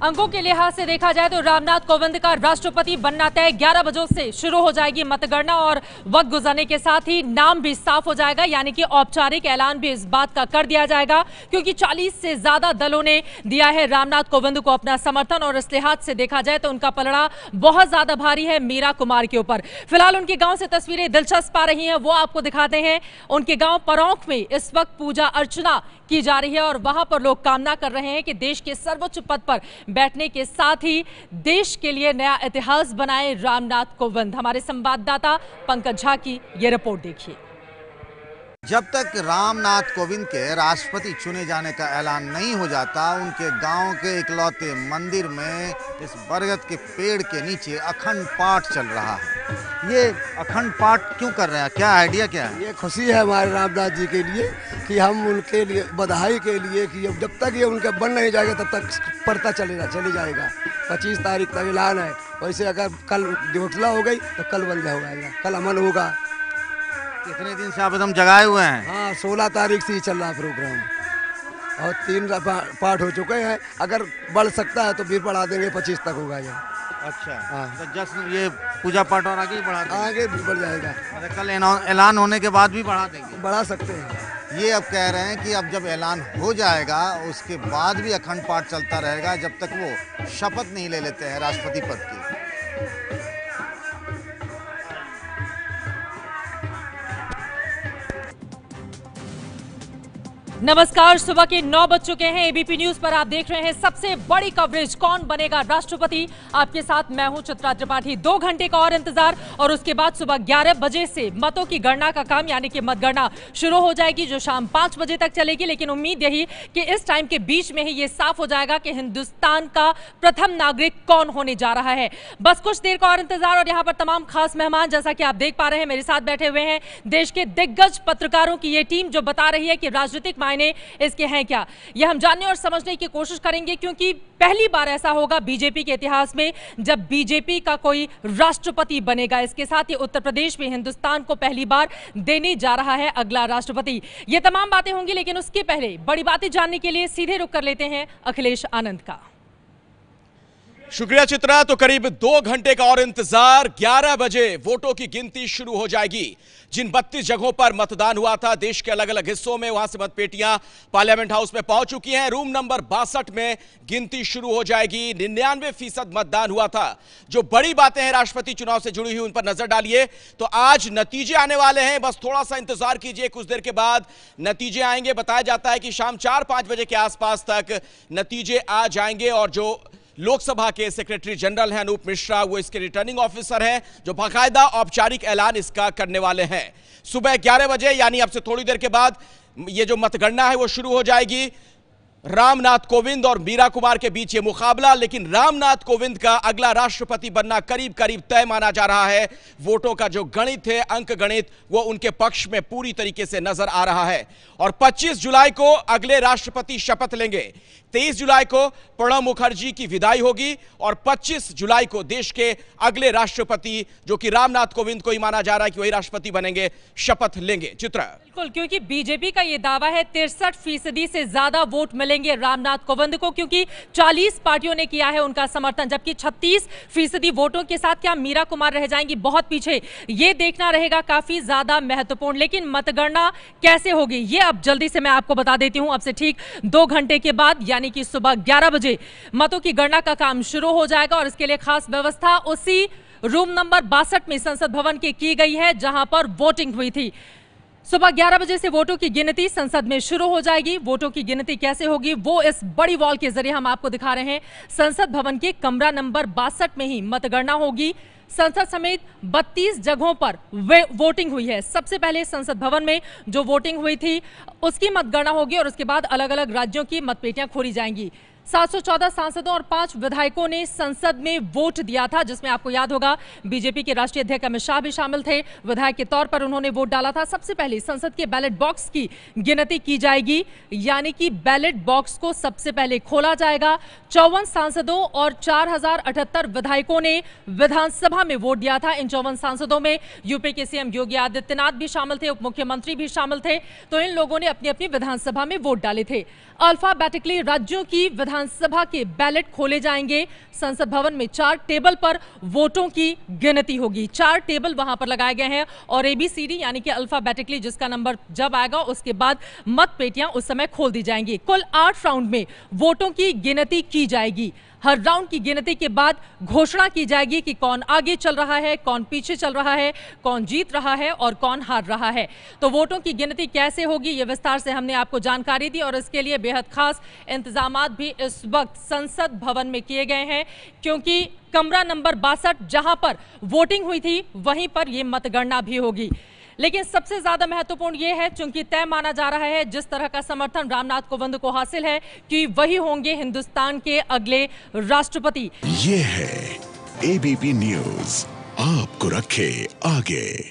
अंकों के लिहाज से देखा जाए तो रामनाथ कोविंद का राष्ट्रपति बनना तय 11 बजे से शुरू हो जाएगी मतगणना और वक्त गुजरने के साथ ही नाम भी साफ हो जाएगा, यानी कि औपचारिक ऐलान भी इस बात का कर दिया जाएगा क्योंकि 40 से ज्यादा दलों ने दिया है रामनाथ कोविंद को अपना समर्थन और इस लिहाज से देखा जाए तो उनका पलड़ा बहुत ज्यादा भारी है मीरा कुमार के ऊपर। फिलहाल उनके गांव से तस्वीरें दिलचस्प आ रही हैं, वो आपको दिखाते हैं। उनके गांव परौंख में इस वक्त पूजा अर्चना की जा रही है और वहां पर लोग कामना कर रहे हैं कि देश के सर्वोच्च पद पर बैठने के साथ ही देश के लिए नया इतिहास बनाए रामनाथ कोविंद। हमारे संवाददाता पंकज झा की यह रिपोर्ट देखिए। जब तक रामनाथ कोविंद के राष्ट्रपति चुने जाने का ऐलान नहीं हो जाता, उनके गांव के इकलौते मंदिर में इस बरगद के पेड़ के नीचे अखंड पाठ चल रहा है। ये अखंड पाठ क्यों कर रहे हैं, क्या आइडिया क्या है? ये खुशी है हमारे रामनाथ जी के लिए कि हम उनके लिए बधाई के लिए कि जब तक ये उनके बन नहीं जाएगा तब तक पढ़ता चले जाएगा। 25 तारीख तक ऐलान है, वैसे अगर कल घोषणा हो गई तो कल बंद हो जाएगा, कल अमल होगा। कितने दिन से आप एकदम जगाए हुए हैं? हाँ, 16 तारीख से ही चल रहा प्रोग्राम और 3 पाठ हो चुके हैं। अगर बढ़ सकता है तो फिर बढ़ा देंगे, 25 तक होगा ये। अच्छा, हाँ, तो जस्ट ये पूजा पाठ और आगे बढ़ा देंगे? आगे भी बढ़ जाएगा, मतलब कल ऐलान होने के बाद भी बढ़ा देंगे? बढ़ा सकते हैं। ये अब कह रहे हैं कि अब जब ऐलान हो जाएगा उसके बाद भी अखंड पाठ चलता रहेगा जब तक वो शपथ नहीं ले लेते हैं राष्ट्रपति पद की। नमस्कार, सुबह के 9 बज चुके हैं। एबीपी न्यूज पर आप देख रहे हैं सबसे बड़ी कवरेज, कौन बनेगा राष्ट्रपति। आपके साथ मैं हूं चित्रा त्रिपाठी। 2 घंटे का और इंतजार और उसके बाद सुबह 11 बजे से मतों की गणना का काम यानी कि मतगणना शुरू हो जाएगी जो शाम 5 बजे तक चलेगी। लेकिन उम्मीद यही कि इस टाइम के बीच में ही ये साफ हो जाएगा कि हिंदुस्तान का प्रथम नागरिक कौन होने जा रहा है। बस कुछ देर का और इंतजार और यहाँ पर तमाम खास मेहमान, जैसा कि आप देख पा रहे हैं मेरे साथ बैठे हुए हैं देश के दिग्गज पत्रकारों की ये टीम जो बता रही है कि राजनीतिक इसके हैं क्या, यह हम जानने और समझने की कोशिश करेंगे क्योंकि पहली बार ऐसा होगा बीजेपी के इतिहास में जब बीजेपी का कोई राष्ट्रपति बनेगा। इसके साथ ही उत्तर प्रदेश में हिंदुस्तान को पहली बार देने जा रहा है अगला राष्ट्रपति। ये तमाम बातें होंगी, लेकिन उसके पहले बड़ी बातें जानने के लिए सीधे रुख कर लेते हैं अखिलेश आनंद का। शुक्रिया चित्रा। तो करीब 2 घंटे का और इंतजार, 11 बजे वोटों की गिनती शुरू हो जाएगी। जिन 32 जगहों पर मतदान हुआ था देश के अलग अलग हिस्सों में, वहां से मतपेटियां पार्लियामेंट हाउस में पहुंच चुकी हैं। रूम नंबर 62 में गिनती शुरू हो जाएगी। 99% मतदान हुआ था। जो बड़ी बातें हैं राष्ट्रपति चुनाव से जुड़ी हुई उन पर नजर डालिए तो आज नतीजे आने वाले हैं। बस थोड़ा सा इंतजार कीजिए, कुछ देर के बाद नतीजे आएंगे। बताया जाता है कि शाम 4-5 बजे के आसपास तक नतीजे आ जाएंगे और जो लोकसभा के सेक्रेटरी जनरल हैं अनूप मिश्रा, वो इसके रिटर्निंग ऑफिसर हैं जो बाकायदा औपचारिक ऐलान इसका करने वाले हैं। सुबह 11 बजे यानी अब से थोड़ी देर के बाद ये जो मतगणना है वो शुरू हो जाएगी। रामनाथ कोविंद और मीरा कुमार के बीच ये मुकाबला, लेकिन रामनाथ कोविंद का अगला राष्ट्रपति बनना करीब करीब तय माना जा रहा है। वोटों का जो गणित है, अंक गणित, वो उनके पक्ष में पूरी तरीके से नजर आ रहा है। और 25 जुलाई को अगले राष्ट्रपति शपथ लेंगे। 23 जुलाई को प्रणब मुखर्जी की विदाई होगी और 25 जुलाई को देश के अगले राष्ट्रपति, जो कि रामनाथ कोविंद को ही माना जा रहा है कि वही राष्ट्रपति बनेंगे, शपथ लेंगे। चित्रा, बिल्कुल, क्योंकि बीजेपी का यह दावा है 63% से ज्यादा वोट मिलेंगे रामनाथ कोविंद को, क्योंकि 40 पार्टियों ने किया है उनका समर्थन, जबकि 36% वोटों के साथ क्या मीरा कुमार रह जाएंगी बहुत पीछे, ये देखना रहेगा काफी ज्यादा महत्वपूर्ण। लेकिन मतगणना कैसे होगी ये अब जल्दी से मैं आपको बता देती हूं। अब से ठीक 2 घंटे के बाद यानी कि सुबह 11 बजे मतों की गणना का काम शुरू हो जाएगा और इसके लिए खास व्यवस्था उसी रूम नंबर 62 में संसद भवन की गई है जहां पर वोटिंग हुई थी। सुबह 11 बजे से वोटों की गिनती संसद में शुरू हो जाएगी। वोटों की गिनती कैसे होगी वो इस बड़ी वॉल के जरिए हम आपको दिखा रहे हैं। संसद भवन के कमरा नंबर 62 में ही मतगणना होगी। संसद समेत 32 जगहों पर वोटिंग हुई है। सबसे पहले संसद भवन में जो वोटिंग हुई थी उसकी मतगणना होगी और उसके बाद अलग अलग राज्यों की मतपेटियां खोली जाएंगी। 714 सांसदों और 5 विधायकों ने संसद में वोट दिया था, जिसमें आपको याद होगा बीजेपी के राष्ट्रीय अध्यक्ष अमित शाह भी शामिल थे। विधायक के तौर पर उन्होंने वोट डाला था। सबसे पहले संसद के बैलेट बॉक्स की गिनती की जाएगी, यानी कि बैलेट बॉक्स को सबसे पहले खोला जाएगा। 54 सांसदों और 4078 विधायकों ने विधानसभा में वोट दिया था। इन 54 सांसदों में यूपी के सीएम योगी आदित्यनाथ भी शामिल थे, उप मुख्यमंत्री भी शामिल थे। तो इन लोगों ने अपनी अपनी विधानसभा में वोट डाले थे। अल्फाबेटिकली राज्यों की विधानसभा के बैलेट खोले जाएंगे। संसद भवन में 4 टेबल पर वोटों की गिनती होगी। 4 टेबल वहां पर लगाए गए हैं और ABCD यानी कि अल्फाबेटिकली जिसका नंबर जब आएगा उसके बाद मत पेटियां उस समय खोल दी जाएंगी। कुल 8 राउंड में वोटों की गिनती की जाएगी। हर राउंड की गिनती के बाद घोषणा की जाएगी कि कौन आगे चल रहा है, कौन पीछे चल रहा है, कौन जीत रहा है और कौन हार रहा है। तो वोटों की गिनती कैसे होगी ये विस्तार से हमने आपको जानकारी दी और इसके लिए बेहद खास इंतजामात भी इस वक्त संसद भवन में किए गए हैं, क्योंकि कमरा नंबर 62 जहां पर वोटिंग हुई थी वहीं पर यह मतगणना भी होगी। लेकिन सबसे ज्यादा महत्वपूर्ण यह है, चूंकि तय माना जा रहा है जिस तरह का समर्थन रामनाथ कोविंद को हासिल है कि वही होंगे हिंदुस्तान के अगले राष्ट्रपति। ये है ABP न्यूज़, आपको रखे आगे।